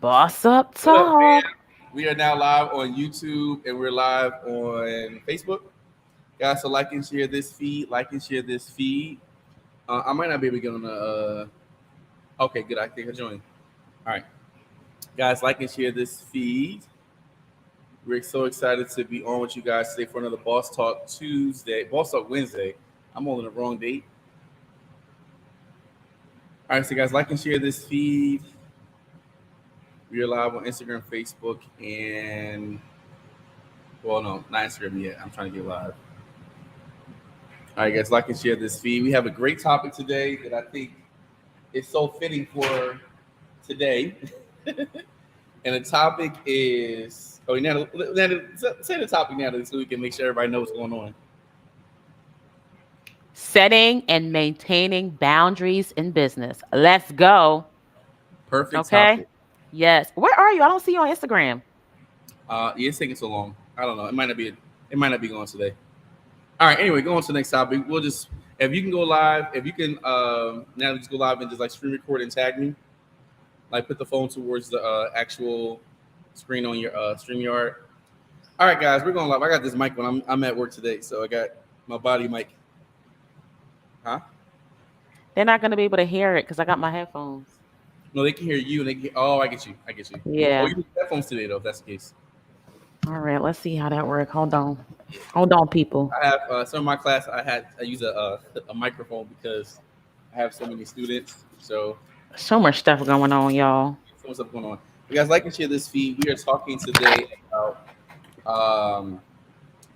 Boss up What up, talk. fam? We are now live on YouTube and we're live on Facebook. Guys, so like and share this feed. Like and share this feed. I might not be able to get on the. Okay, good. I think I joined. All right, guys, like and share this feed. We're so excited to be on with you guys today for another Boss Talk Tuesday, Boss Talk Wednesday. I'm on the wrong date. All right, so guys, like and share this feed. We are live on Instagram, Facebook, and well, no, not Instagram yet. I'm trying to get live. All right, guys, like and share this feed. We have a great topic today that I think is so fitting for today. And the topic is Natalie, say the topic, Natalie, so we can make sure everybody knows what's going on. Setting and maintaining boundaries in business. Let's go. Perfect Okay. topic. Yes. Where are you? I don't see you on Instagram. Yeah, it's taking so long. I don't know. It might not be going today. All right. Anyway, go on to the next topic. We'll just if you can go live, if you can Natalie, just go live and just like screen record and tag me. Like put the phone towards the actual screen on your StreamYard. All right, guys, we're going live. I got this mic when I'm at work today, so I got my body mic. Huh? They're not going to be able to hear it because I got my headphones. No, they can hear you, and they can hear, oh, I get you. I get you. Oh, Yeah. you need headphones today, though, if that's the case. All right. Let's see how that works. Hold on. Hold on, people. I have some of my class. I use a microphone because I have so many students. So much stuff going on, y'all. So much stuff going on. You guys like and share this feed. We are talking today about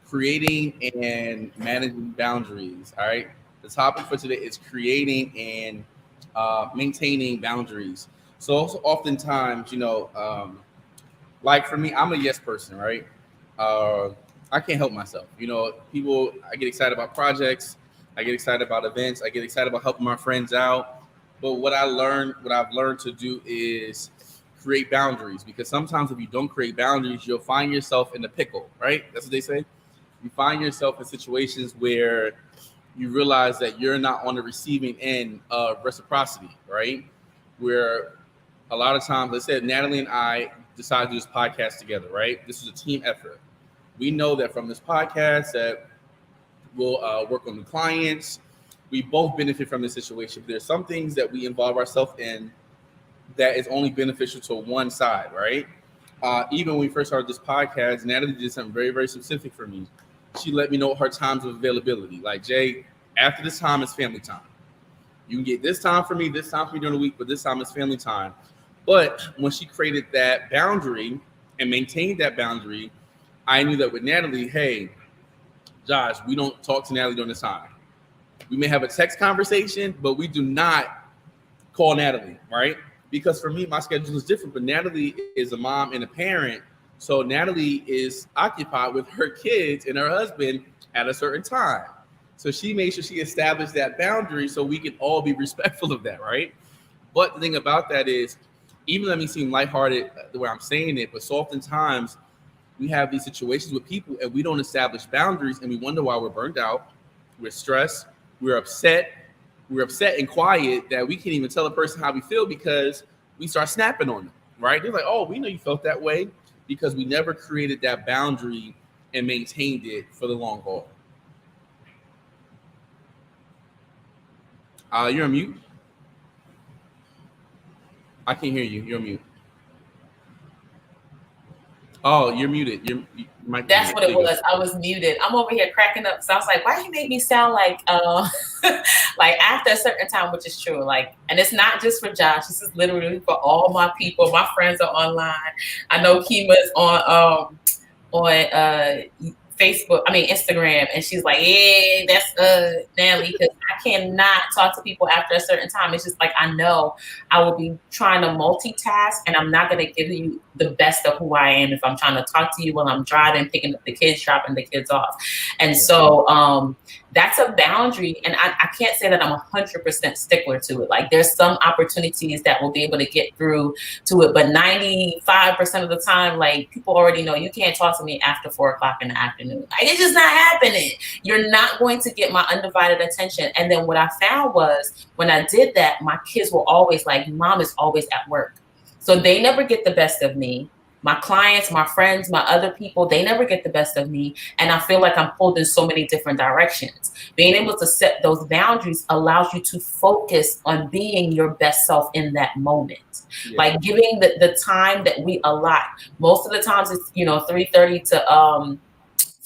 creating and managing boundaries. All right. The topic for today is creating and maintaining boundaries. So also oftentimes, like for me, I'm a yes person, right? Uh, I can't help myself. People, I get excited about projects, I get excited about events, I get excited about helping my friends out. But what I've learned to do is create boundaries because sometimes if you don't create boundaries, you'll find yourself in a pickle, right? That's what they say. You find yourself in situations where you realize that you're not on the receiving end of reciprocity, right? Where a lot of times, let's say Natalie and I decided to do this podcast together, right? This is a team effort. We know that from this podcast that we'll work on the clients. We both benefit from this situation. But there's some things that we involve ourselves in that is only beneficial to one side, right? Even when we first started this podcast, Natalie did something very, very specific for me. She let me know her times of availability. Like, Jay, after this time is family time. You can get this time for me, this time for me during the week, but this time is family time. But when she created that boundary and maintained that boundary, I knew that with Natalie, hey, Josh, we don't talk to Natalie during this time. We may have a text conversation, but we do not call Natalie, right? Because for me, my schedule is different, but Natalie is a mom and a parent. So Natalie is occupied with her kids and her husband at a certain time. So she made sure she established that boundary so we can all be respectful of that, right? But the thing about that is, even let me seem lighthearted the way I'm saying it, but so oftentimes we have these situations with people and we don't establish boundaries and we wonder why we're burned out, we're stressed, we're upset and quiet that we can't even tell a person how we feel because we start snapping on them, right? They're like, oh, we know you felt that way because we never created that boundary and maintained it for the long haul. You're on mute. I can't hear you. You're on mute. Oh, you're muted. You might be That's muted. what There it you go. was. I was muted. I'm over here cracking up. So I was like, why he make me sound like like after a certain time, which is true. Like, and it's not just for Josh. This is literally for all my people. My friends are online. I know Kima's on Facebook, Instagram, and she's like, yeah, that's Natalie, because I cannot talk to people after a certain time. It's just like I know I will be trying to multitask, and I'm not going to give you the best of who I am if I'm trying to talk to you while I'm driving, picking up the kids, dropping the kids off. And so that's a boundary, and I can't say that I'm 100% stickler to it. Like there's some opportunities that we'll be able to get through to it, but 95% of the time, like people already know you can't talk to me after 4:00 in the afternoon. Like, it's just not happening. You're not going to get my undivided attention. And then what I found was when I did that, my kids were always like, Mom is always at work. So they never get the best of me. My clients, my friends, my other people, they never get the best of me. And I feel like I'm pulled in so many different directions. Being able to set those boundaries allows you to focus on being your best self in that moment. Yeah. Like giving the time that we allot. Most of the times it's, 3:30 to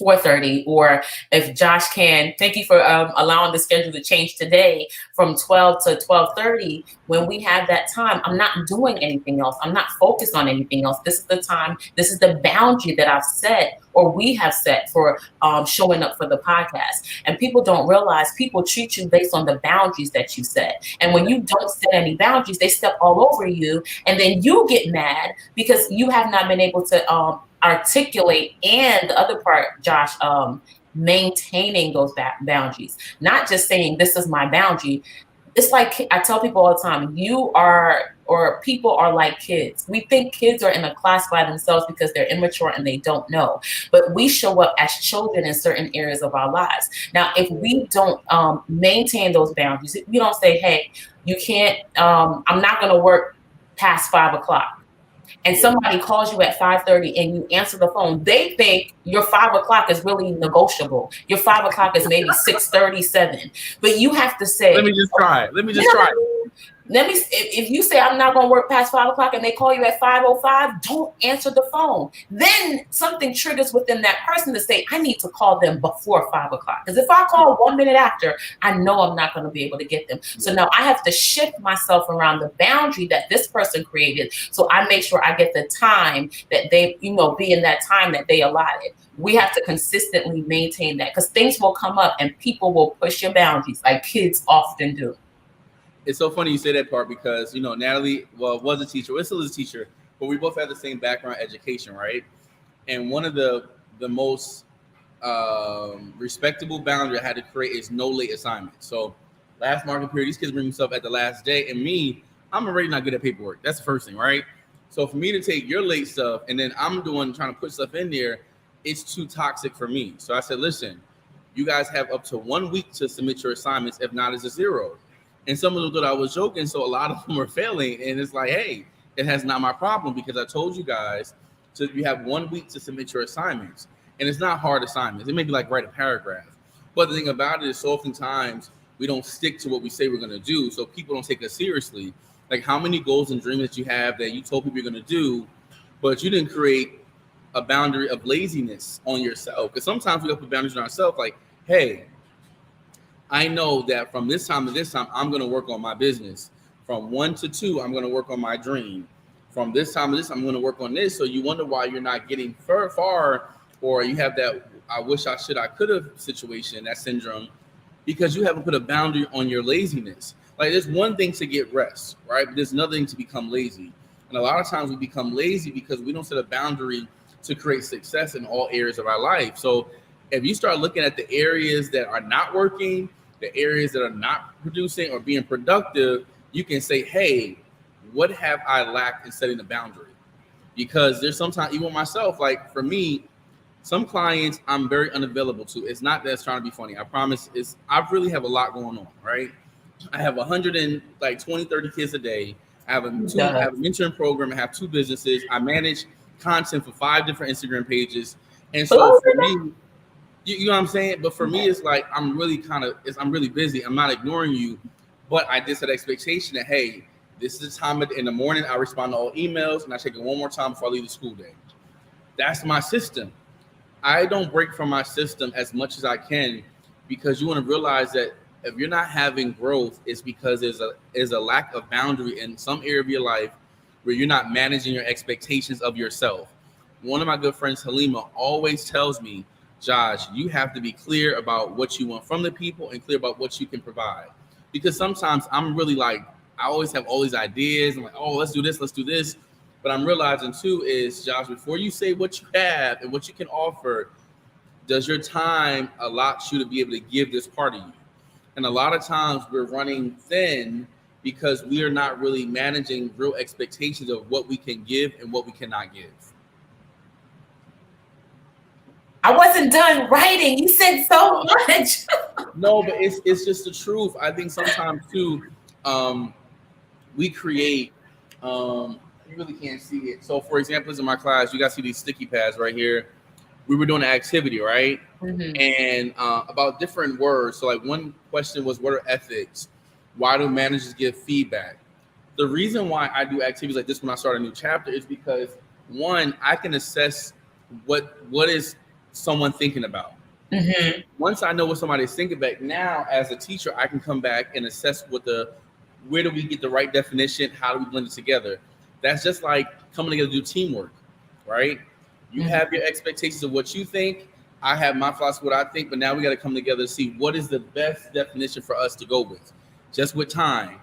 4:30, or if Josh can, thank you for allowing the schedule to change today from 12 to 12:30. When we have that time, I'm not doing anything else. I'm not focused on anything else. This is the time, this is the boundary that I've set, or we have set for showing up for the podcast. And people don't realize people treat you based on the boundaries that you set. And when you don't set any boundaries, they step all over you, and then you get mad because you have not been able to articulate. And the other part, Josh, maintaining those boundaries, not just saying this is my boundary. It's like I tell people all the time, you are, or people are like kids. We think kids are in a class by themselves because they're immature and they don't know. But we show up as children in certain areas of our lives. Now, if we don't maintain those boundaries, if we don't say, hey, you can't, I'm not going to work past 5 o'clock, and somebody calls you at 5:30 and you answer the phone, they think your 5 o'clock is really negotiable. Your 5 o'clock is maybe 6:37. But you have to Let say, me just try it. Let me just try it. let me, if you say I'm not going to work past 5 o'clock and they call you at 5:05, don't answer the phone. Then something triggers within that person to say, I need to call them before 5 o'clock. Because if I call 1 minute after, I know I'm not going to be able to get them. So now I have to shift myself around the boundary that this person created. So I make sure I get the time that they, be in that time that they allotted. We have to consistently maintain that, because things will come up and people will push your boundaries like kids often do. It's so funny you say that part because Natalie, was a teacher, well, still is a teacher, but we both have the same background, education, right? And one of the most respectable boundary I had to create is no late assignments. So last market period, these kids bring themselves at the last day, and me, I'm already not good at paperwork. That's the first thing, right? So for me to take your late stuff and then I'm trying to put stuff in there, it's too toxic for me. So I said, listen, you guys have up to 1 week to submit your assignments. If not, it's a zero. And some of them thought I was joking, so a lot of them were failing. And it's like, hey, it has not my problem because I told you guys, so you have 1 week to submit your assignments. And it's not hard assignments. It may be like write a paragraph. But the thing about it is so oftentimes we don't stick to what we say we're going to do, so people don't take us seriously. Like how many goals and dreams that you have that you told people you're going to do, but you didn't create a boundary of laziness on yourself. Because sometimes we put boundaries on ourselves like, hey, I know that from this time to this time, I'm going to work on my business. From 1 to 2, I'm going to work on my dream. From this time to this, I'm going to work on this. So you wonder why you're not getting far, or you have that I wish I should, I could have situation, that syndrome, because you haven't put a boundary on your laziness. Like there's one thing to get rest, right? But there's another thing to become lazy. And a lot of times we become lazy because we don't set a boundary to create success in all areas of our life. So if you start looking at the areas that are not working, the areas that are not producing or being productive, you can say, hey, what have I lacked in setting the boundary? Because there's sometimes, even myself, like for me, some clients I'm very unavailable to. It's not that it's trying to be funny. I promise. I really have a lot going on, right? I have 30 kids a day. I have a mentoring program. I have 2 businesses. I manage content for 5 different Instagram pages. And so for me, you know what I'm saying? But for me, it's like I'm really busy. I'm not ignoring you, but I did set expectation that, hey, this is the time in the morning I respond to all emails and I check it one more time before I leave the school day. That's my system. I don't break from my system as much as I can, because you want to realize that if you're not having growth, it's because there's a lack of boundary in some area of your life where you're not managing your expectations of yourself. One of my good friends, Halima, always tells me, Josh, you have to be clear about what you want from the people and clear about what you can provide. Because sometimes I'm really like, I always have all these ideas. I'm like, oh, let's do this. But I'm realizing too is, Josh, before you say what you have and what you can offer, does your time allow you to be able to give this part of you? And a lot of times we're running thin because we are not really managing real expectations of what we can give and what we cannot give. I wasn't done writing. You said so much. No, but it's just the truth. I think sometimes too, we create you really can't see it. So, for example, in my class, you guys see these sticky pads right here. We were doing an activity, right? Mm-hmm. And about different words. So, like one question was, "What are ethics? Why do managers give feedback?" The reason why I do activities like this when I start a new chapter is because one, I can assess what is someone thinking about. Mm-hmm. Once I know what somebody's thinking back, now as a teacher, I can come back and assess where do we get the right definition, how do we blend it together. That's just like coming together to do teamwork, right? You Mm-hmm. have your expectations of what you think. I have my philosophy, what I think, but now we got to come together to see what is the best definition for us to go with, just with time.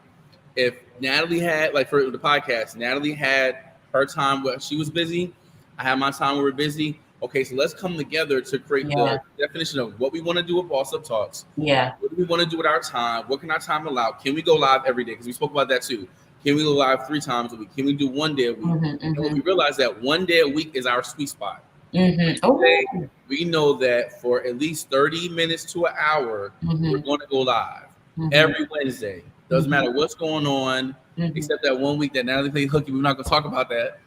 If Natalie had, like for the podcast, Natalie had her time where she was busy. I had my time where we're busy. Okay, so let's come together to create Yeah. the definition of what we want to do with Boss Up Talks. Yeah. What do we want to do with our time? What can our time allow? Can we go live every day? Because we spoke about that too. Can we go live 3 times a week? Can we do one day a week? Mm-hmm. And when Mm-hmm. we realize that one day a week is our sweet spot, Mm-hmm. Oh. Wednesday, we know that for at least 30 minutes to an hour, we're Mm-hmm. going to go live Mm-hmm. every Wednesday. Doesn't Mm-hmm. matter what's going on, Mm-hmm. except that one week that Natalie played hooky. We're not going to talk about that.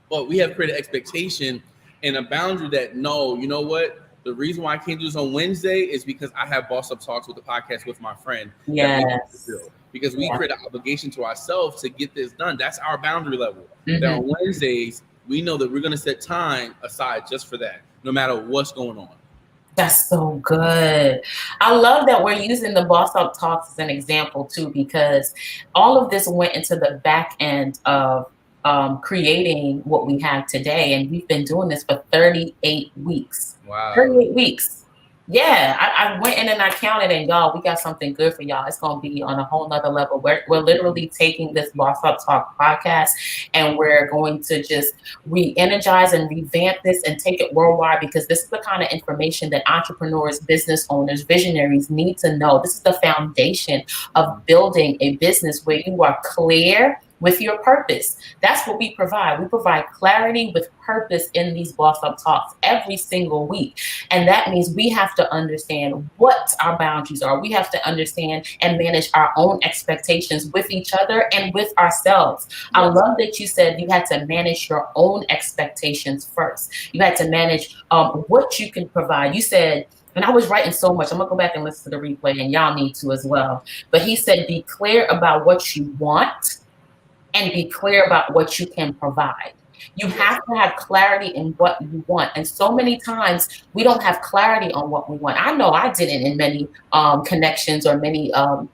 But we have created expectation and a boundary that no, you know what? The reason why I can't do this on Wednesday is because I have Boss Up Talks with the podcast with my friend that we need to Yes. fulfill. Because we Yeah. create an obligation to ourselves to get this done. That's our boundary level. That Mm-hmm. on Wednesdays, we know that we're going to set time aside just for that, no matter what's going on. That's so good. I love that we're using the Boss Up Talks as an example too, because all of this went into the back end of creating what we have today. And we've been doing this for 38 weeks. Wow. 38 weeks. Yeah, I went in and I counted, and y'all, we got something good for y'all. It's going to be on a whole nother level. We're literally taking this Boss Up Talk podcast and we're going to just re-energize and revamp this and take it worldwide, because this is the kind of information that entrepreneurs, business owners, visionaries need to know. This is the foundation of building a business where you are clear with your purpose. That's what we provide. We provide clarity with purpose in these Boss Up Talks every single week. And that means we have to understand what our boundaries are. We have to understand and manage our own expectations with each other and with ourselves. I Yes. love that you said you had to manage your own expectations first. You had to manage what you can provide. You said, and I was writing so much. I'm going to go back and listen to the replay, and y'all need to as well. But he said, be clear about what you want and be clear about what you can provide. You have to have clarity in what you want. And so many times we don't have clarity on what we want. I know I didn't in many connections or many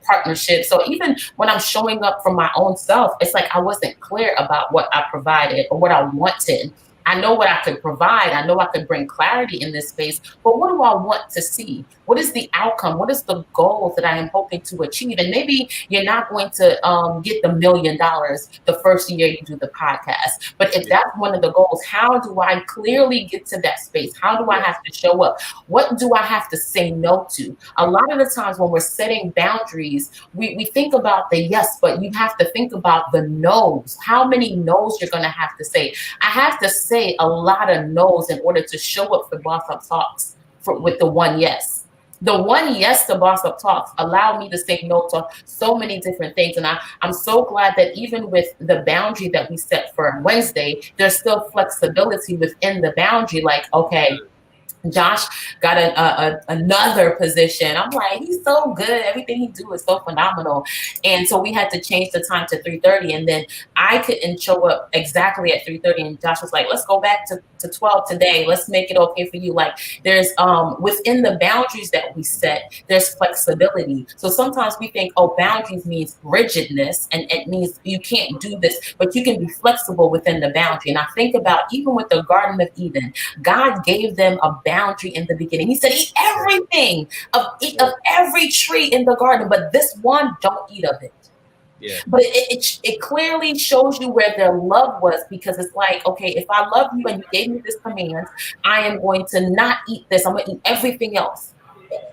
partnerships. So even when I'm showing up for my own self, it's like I wasn't clear about what I provided or what I wanted. I know what I could provide. I know I could bring clarity in this space, but what do I want to see? What is the outcome? What is the goal that I am hoping to achieve? And maybe you're not going to get the $1,000,000 the first year you do the podcast. But if Yeah. that's one of the goals, how do I clearly get to that space? How do I have to show up? What do I have to say no to? A lot of the times when we're setting boundaries, we think about the yes, but you have to think about the no's. How many no's you're going to have to say? I have to say a lot of no's in order to show up for Boss Up Talks with the one yes. The one yes to Boss Up Talks allowed me to say no to so many different things. And I'm so glad that even with the boundary that we set for Wednesday, there's still flexibility within the boundary. Like, okay, Josh got another position. I'm like, he's so good. Everything he do is so phenomenal. And so we had to change the time to 3:30. And then I couldn't show up exactly at 3:30. And Josh was like, let's go back to 12 today. Let's make it okay for you. Like there's within the boundaries that we set, there's flexibility. So sometimes we think, oh, boundaries means rigidness and it means you can't do this, but you can be flexible within the boundary. And I think about even with the Garden of Eden, God gave them a boundary in the beginning. He said, eat everything of every tree in the garden, but this one, don't eat of it. Yeah. But it clearly shows you where their love was, because it's like, okay, if I love you and you gave me this command, I am going to not eat this. I'm going to eat everything else.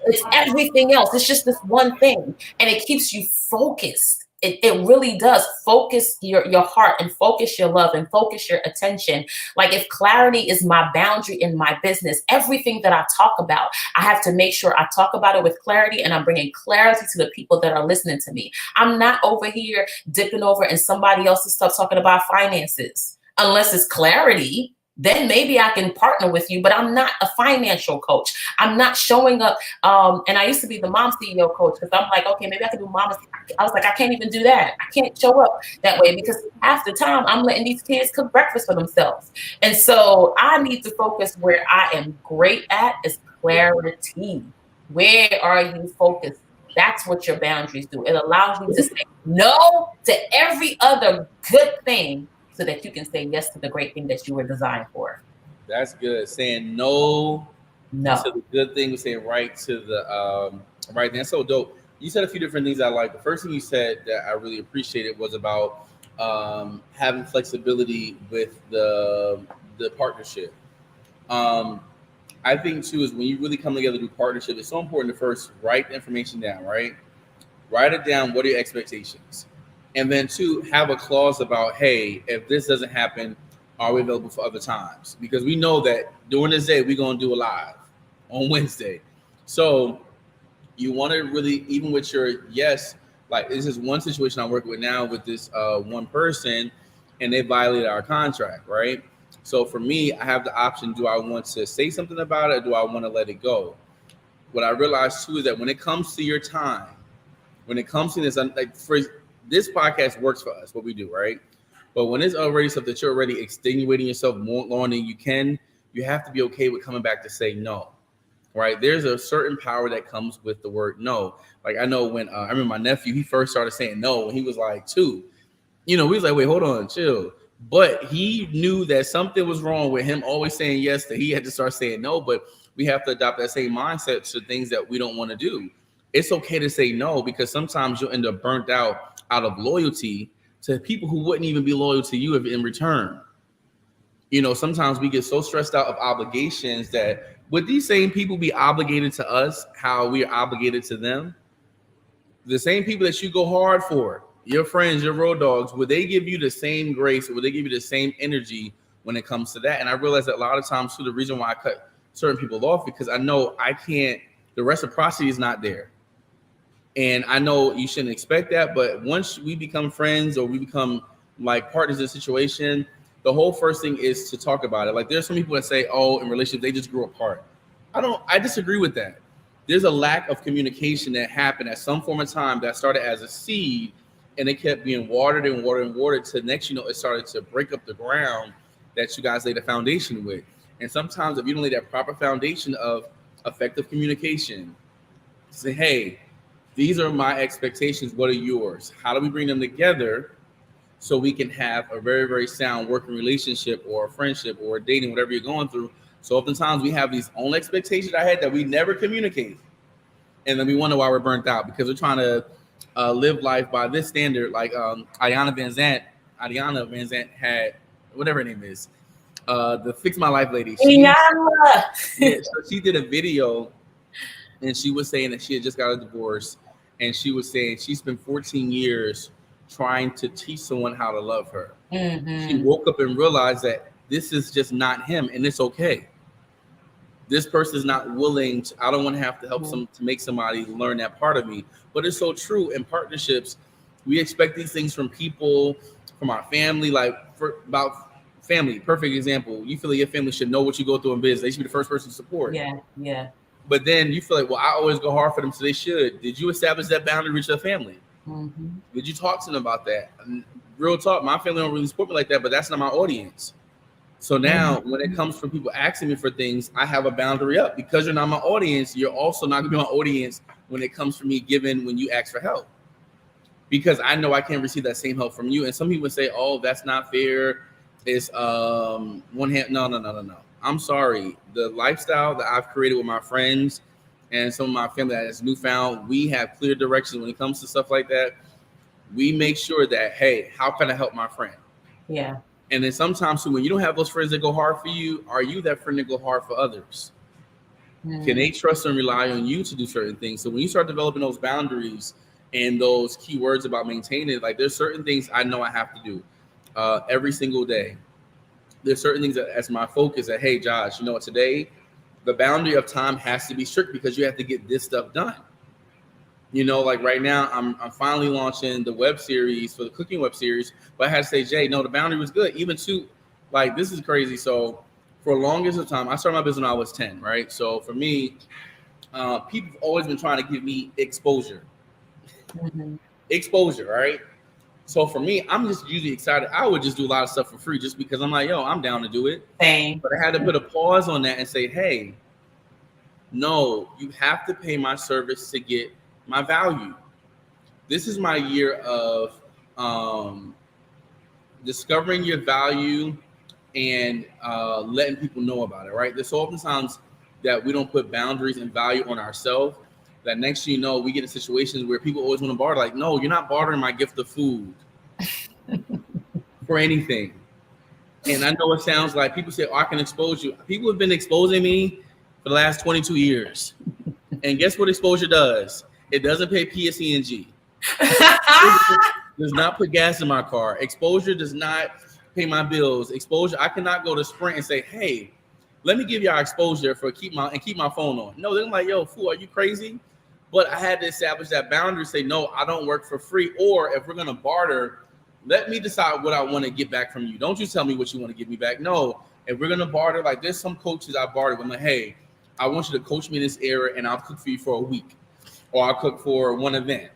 It's everything else. It's just this one thing. And it keeps you focused. it really does focus your heart and focus your love and focus your attention. Like if clarity is my boundary in my business, everything that I talk about, I have to make sure I talk about it with clarity, and I'm bringing clarity to the people that are listening to me. I'm not over here dipping over in somebody else's stuff talking about finances. Unless it's clarity, then maybe I can partner with you, but I'm not a financial coach. I'm not showing up. And I used to be the mom CEO coach because I'm like, okay, maybe I can do mama's. I was like, I can't even do that. I can't show up that way because half the time I'm letting these kids cook breakfast for themselves. And so I need to focus where I am great at is clarity. Where are you focused? That's what your boundaries do. It allows you to say no to every other good thing so that you can say yes to the great thing that you were designed for. That's good. Saying no No. to the good thing, saying right to the right thing. That's so dope. You said a few different things I like. The first thing you said that I really appreciated was about having flexibility with the partnership. Um, I think too is when you really come together to do partnership, it's so important to first write the information down, right? Write it down. What are your expectations? And then two, have a clause about, hey, if this doesn't happen, are we available for other times? Because we know that during this day, we're going to do a live on Wednesday. So you want to really, even with your yes, like this is one situation I'm working with now with this one person, and they violated our contract, right? So for me, I have the option: do I want to say something about it, or do I want to let it go? What I realized too is that when it comes to your time, when it comes to this, like for this podcast works for us, what we do, right? But when it's already stuff that you're already extenuating yourself more longer than you can, you have to be okay with coming back to say no, right? There's a certain power that comes with the word no. Like I know when I remember my nephew, he first started saying no when he was like 2. We was like, wait, hold on, chill. But he knew that something was wrong with him always saying yes, that he had to start saying no. But we have to adopt that same mindset to things that we don't want to do. It's okay to say no because sometimes you'll end up burnt out of loyalty to people who wouldn't even be loyal to you if in return. Sometimes we get so stressed out of obligations that would these same people be obligated to us how we are obligated to them? The same people that you go hard for, your friends, your road dogs, would they give you the same grace or would they give you the same energy when it comes to that? And I realize that a lot of times too, the reason why I cut certain people off because I know I can't, the reciprocity is not there. And I know you shouldn't expect that, but once we become friends or we become like partners in a situation, the whole first thing is to talk about it. Like there's some people that say, oh, in relationships, they just grew apart. I disagree with that. There's a lack of communication that happened at some form of time that started as a seed and it kept being watered and watered and watered to next, it started to break up the ground that you guys laid a foundation with. And sometimes if you don't lay that proper foundation of effective communication, say, hey, these are my expectations. What are yours? How do we bring them together so we can have a very, very sound working relationship or a friendship or dating, whatever you're going through? So oftentimes we have these own expectations I had that we never communicate. And then we wonder why we're burnt out because we're trying to live life by this standard. Like Ariana Van Zant had, whatever her name is, the Fix My Life lady. Yeah, so she did a video and she was saying that she had just got a divorce. And she was saying she spent 14 years trying to teach someone how to love her. Mm-hmm. She woke up and realized that this is just not him, and it's okay. This person is not willing to, I don't want to have to help to make somebody learn that part of me. But it's so true in partnerships. We expect these things from people, from our family, about family. Perfect example. You feel like your family should know what you go through in business. They should be the first person to support. Yeah. But then you feel like, well, I always go hard for them, so they should. Did you establish that boundary with your family? Mm-hmm. Did you talk to them about that? Real talk, my family don't really support me like that, but that's not my audience. So now when it comes from people asking me for things, I have a boundary up. Because you're not my audience, you're also not going to be my audience when it comes from me giving when you ask for help. Because I know I can't receive that same help from you. And some people say, oh, that's not fair. It's one hand. No. I'm sorry. The lifestyle that I've created with my friends and some of my family that is newfound, we have clear directions when it comes to stuff like that. We make sure that, hey, how can I help my friend? Yeah. And then sometimes when you don't have those friends that go hard for you, are you that friend that go hard for others? Can they trust and rely on you to do certain things? So when you start developing those boundaries, and those keywords about maintaining. Like there's certain things I know I have to do every single day. There's certain things that as my focus that, hey Josh, you know what, today the boundary of time has to be strict because you have to get this stuff done. You know, like right now, I'm finally launching the web series for the cooking web series, but I had to say, Jay, no, the boundary was good. Even to, like, this is crazy. So, for the longest of time, I started my business when I was 10, right? So for me, people have always been trying to give me exposure, Mhm. exposure, right? So for me, I'm just usually excited. I would just do a lot of stuff for free just because I'm like, yo, I'm down to do it. Same. But I had to put a pause on that and say, hey, no, you have to pay my service to get my value. This is my year of um, discovering your value and letting people know about it, right? There's so oftentimes that we don't put boundaries and value on ourselves that next thing you know, we get in situations where people always want to barter. Like, no, you're not bartering my gift of food for anything. And I know it sounds like people say, oh, I can expose you. People have been exposing me for the last 22 years. And guess what exposure does? It doesn't pay PSE&G. Does not put gas in my car. Exposure does not pay my bills. Exposure, I cannot go to Sprint and say, hey, let me give y'all exposure for keep my phone on. No, they're like, yo, fool, are you crazy? But I had to establish that boundary, say, no, I don't work for free. Or if we're gonna barter, let me decide what I want to get back from you. Don't you tell me what you want to give me back. No, if we're gonna barter, like there's some coaches I bartered with. I'm like, hey, I want you to coach me in this area and I'll cook for you for a week. Or I'll cook for one event.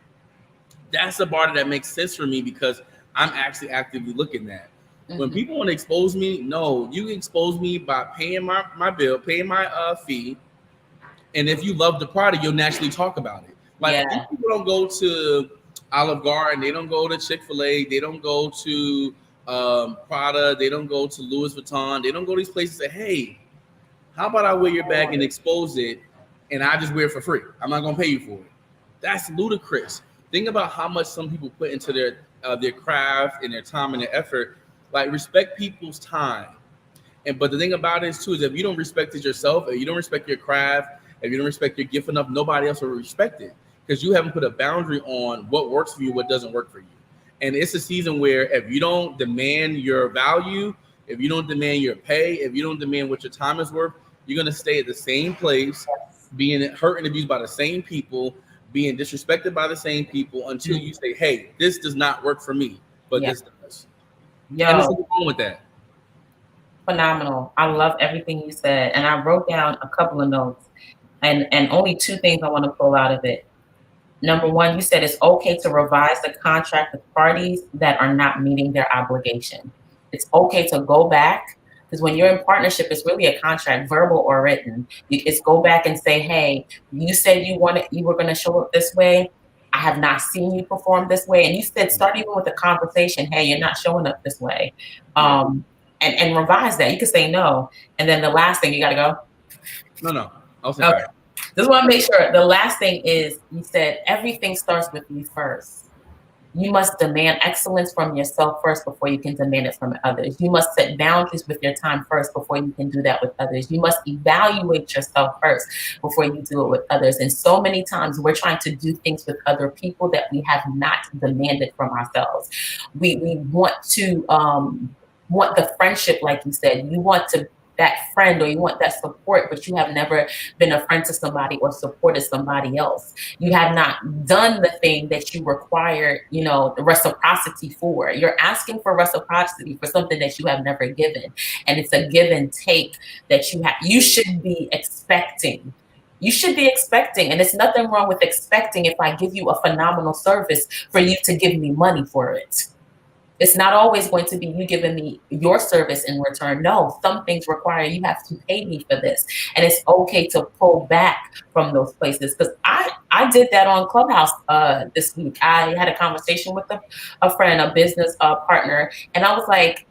That's a barter that makes sense for me because I'm actually actively looking at. When Mhm. people want to expose me, no, you expose me by paying my bill, paying my fee, and if you love the product, you'll naturally talk about it. Like these Yeah. people don't go to Olive Garden, they don't go to Chick-fil-A, they don't go to Prada, they don't go to Louis Vuitton, they don't go to these places and say, hey, how about I wear your bag and expose it, and I just wear it for free? I'm not gonna pay you for it. That's ludicrous. Think about how much some people put into their craft and their time and their effort. Like respect people's time. And but the thing about it is too is if you don't respect it yourself, if you don't respect your craft, if you don't respect your gift enough, nobody else will respect it because you haven't put a boundary on what works for you, what doesn't work for you. And it's a season where if you don't demand your value, if you don't demand your pay, if you don't demand what your time is worth, you're gonna stay at the same place, being hurt and abused by the same people, being disrespected by the same people until you Mhm. say, "Hey, this does not work for me, but Yeah. this does," and there's Yo, nothing wrong with that. phenomenal. I love everything you said. And I wrote down a couple of notes and only two things I want to pull out of it. Number one, you said it's okay to revise the contract with parties that are not meeting their obligation. It's okay to go back because when you're in partnership, it's really a contract, verbal or written. It's go back and say, "Hey, you said you were going to show up this way. I have not seen you perform this way." And you said start even with the conversation, "Hey, you're not showing up this way," Yeah. um, and revise that. You could say no, and then the last thing you got to go. No, no. I'll say Okay. bye. Just want to make sure. The last thing is you said everything starts with you first. You must demand excellence from yourself first before you can demand it from others. You must set boundaries with your time first before you can do that with others. You must evaluate yourself first before you do it with others. And so many times we're trying to do things with other people that we have not demanded from ourselves. We want the friendship, like you said. You want to that friend or you want that support, but you have never been a friend to somebody or supported somebody else. You have not done the thing that you require, the reciprocity for. You're asking for reciprocity for something that you have never given. And it's a give and take that you should be expecting. You should be expecting, and it's nothing wrong with expecting if I give you a phenomenal service for you to give me money for it. It's not always going to be you giving me your service in return. No, some things require you have to pay me for this. And it's okay to pull back from those places. Because I did that on Clubhouse this week. I had a conversation with a friend, a business partner, and I was like,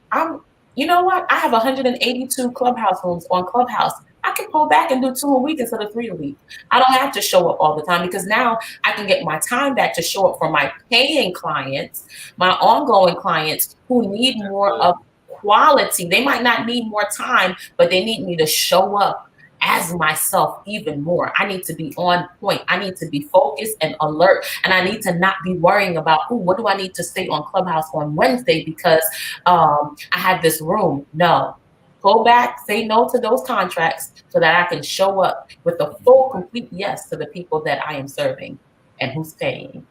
you know what? I have 182 Clubhouse rooms on Clubhouse. I can pull back and do 2 a week instead of 3 a week. I don't have to show up all the time because now I can get my time back to show up for my paying clients, my ongoing clients who need more Good. of quality. They might not need more time, but they need me to show up as myself even more. I need to be on point. I need to be focused and alert. And I need to not be worrying about, oh, what do I need to say on Clubhouse on Wednesday because I had this room. No. Go back, say no to those contracts so that I can show up with a full, complete yes to the people that I am serving and who's paying.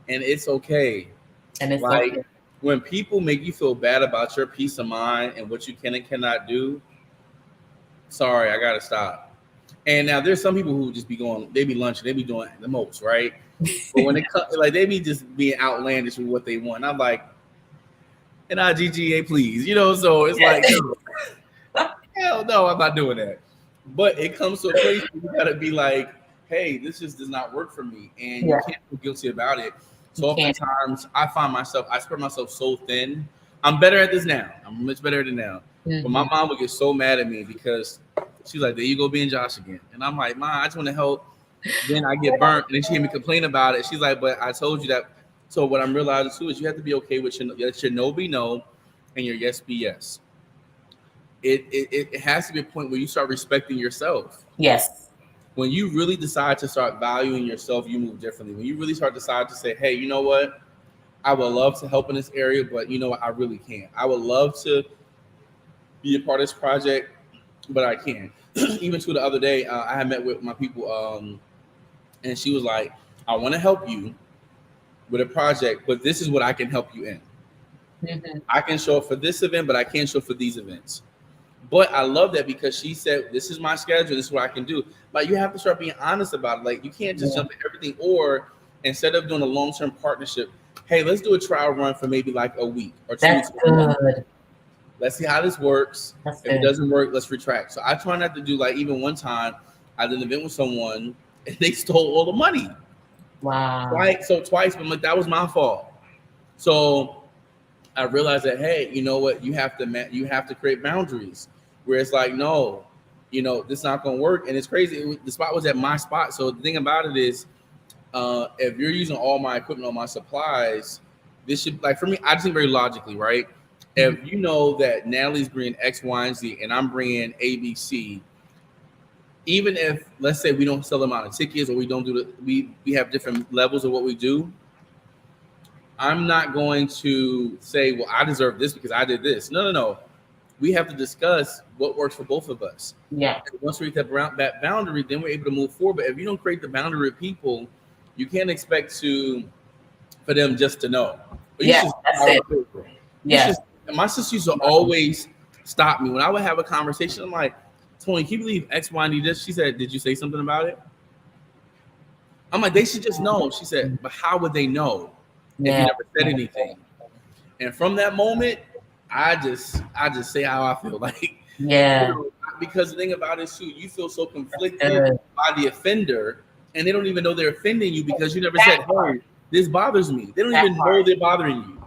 And it's okay. And it's Like okay. when people make you feel bad about your peace of mind and what you can and cannot do, sorry, I gotta stop. And now there's some people who just be going, they be lunching, they be doing the most, right? But when it comes, like they be just being outlandish with what they want. I'm like, NIGGA, please, So it's like, no, hell no, I'm not doing that. But it comes to a place where you gotta be like, hey, this just does not work for me, and you Yeah, can't feel guilty about it. So you can't. oftentimes I spread myself so thin. I'm better at this now. I'm much better at it now. But my Hmm. mom would get so mad at me because she's like, there you go being Josh again. And I'm like, Mom, I just want to help. Then I get burnt. And then she hear me complain about it. She's like, but I told you that. So what I'm realizing too is you have to be okay with let your no be no and your yes be yes. It has to be a point where you start respecting yourself. Yes. When you really decide to start valuing yourself, you move differently. When you really start decide to say, hey, you know what? I would love to help in this area, but you know what? I really can't. I would love to be a part of this project, but I can't. Even to the other day, I had met with my people, and she was like, I want to help you with a project, but this is what I can help you in. Hmm. I can show up for this event, but I can't show up for these events. But I love that because she said, this is my schedule, this is what I can do. Like you have to start being honest about it. Like you can't just Yeah. jump at everything, or instead of doing a long-term partnership, hey, let's do a trial run for maybe like a week or 2 weeks That's or a month. good. Let's see how this works. That's If it good. doesn't work, let's retract. So I try not to do like even one time I did an event with someone and they stole all the money. Wow. Right. So twice, but I'm like, that was my fault. So I realized that, hey, you know what? You have to create boundaries where it's like, no, this is not gonna work. And it's crazy. The spot was at my spot. So the thing about it is, if you're using all my equipment, all my supplies, this should like for me. I just think very logically, right? Mhm. If you know that Natalie's bringing X, Y, and Z, and I'm bringing A, B, C, even if let's say we don't sell them out of tickets or we don't do we have different levels of what we do. I'm not going to say, well, I deserve this because I did this. No, no, no. We have to discuss what works for both of us. Yeah. And once we hit that boundary, then we're able to move forward. But if you don't create the boundary with people, you can't expect for them just to know. But you Yeah. should. That's it. You should. Yes. My sister used to always stop me when I would have a conversation. I'm like, Tony, can you believe X, Y, and D? She said, did you say something about it? I'm like, they should just know. She said, but how would they know if you Yeah. never said anything? And from that moment, I just say how I feel. Like, Yeah. because the thing about it too, you feel so That's conflicted good. by the offender, and they don't even know they're offending you because you never That said, part. hey, this bothers me. They don't That even know part. they're bothering you.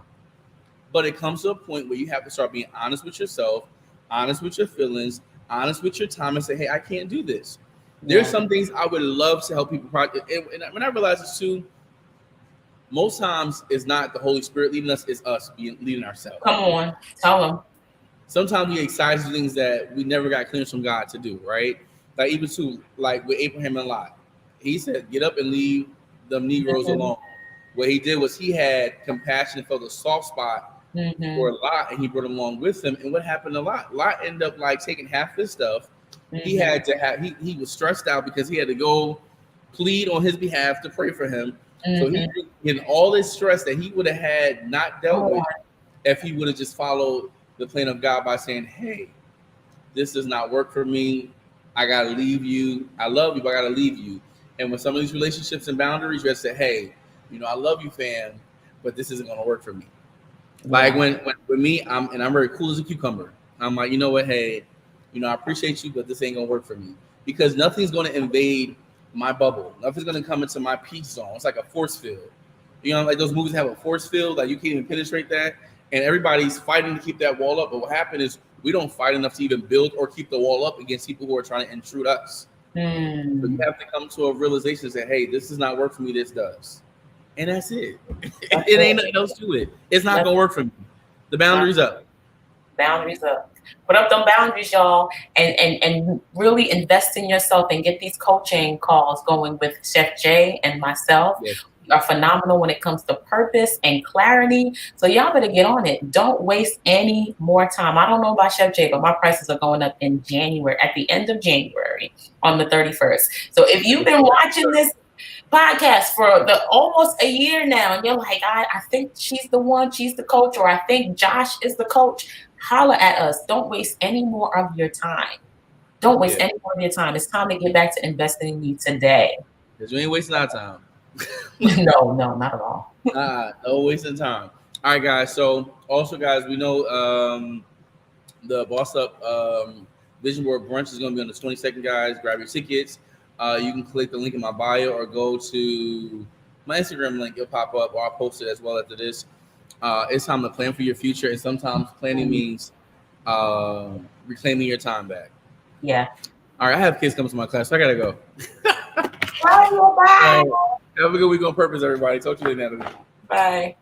But it comes to a point where you have to start being honest with yourself, honest with your feelings, honest with your time, and say, hey, I can't do this. There's Yeah. some things I would love to help people project. And when I realize this too, most times it's not the Holy Spirit leading us, it's us leading ourselves. Come on. Tell them. Sometimes we excited to things that we never got clearance from God to do, right? Like even to like with Abraham and Lot. He said, get up and leave the Negroes Hmm. alone. What he did was he had compassion and felt a soft spot Hmm. for Lot, and he brought him along with him. And what happened to Lot? Lot ended up like taking half his stuff. He Hmm. had to have he was stressed out because he had to go plead on his behalf to pray for him. So he Hmm. in all this stress that he would have had not Come dealt with on. if he would have just followed the plan of God by saying, hey, this does not work for me. I gotta leave you. I love you, but I gotta leave you. And with some of these relationships and boundaries, you have to say, hey, I love you, fam, but this isn't gonna work for me. Like Yeah. when with me, I'm very cool as a cucumber. I'm like, you know what, hey, I appreciate you, but this ain't gonna work for me because nothing's gonna invade my bubble. Nothing's gonna come into my peace zone. It's like a force field. Like those movies have a force field, like you can't even penetrate that, and everybody's fighting to keep that wall up. But what happened is we don't fight enough to even build or keep the wall up against people who are trying to intrude us. So you Mm. have to come to a realization and say, hey, this does not work for me. This does, and that's it. That's It ain't it. nothing else to it. It's not That's, gonna work for me. The that's boundary's up. Boundaries up. Put up them boundaries, y'all, and really invest in yourself and get these coaching calls going with Chef J and myself. Yes. We are phenomenal when it comes to purpose and clarity. So y'all better get on it. Don't waste any more time. I don't know about Chef J, but my prices are going up in January, at the end of January, on the 31st. So if you've been watching this podcast for the almost a year now, and you're like, I think she's the one, she's the coach, or I think Josh is the coach, holler at us. Don't waste any more of your time. Don't waste Yeah. any more of your time. It's time to get back to investing in you today. Because you ain't wasting our time. No, not at all. No wasting time. All right, guys. So also, guys, we know the Boss Up Vision Board Brunch is going to be on the 22nd, guys. Grab your tickets. You can click the link in my bio or go to my Instagram link. It'll pop up, or I'll post it as well after this. It's time to plan for your future, and sometimes planning means reclaiming your time back. Yeah. All right, I have kids coming to my class, so I gotta go. Bye. Have a good week on purpose, everybody. Talk to you later, Natalie. Bye.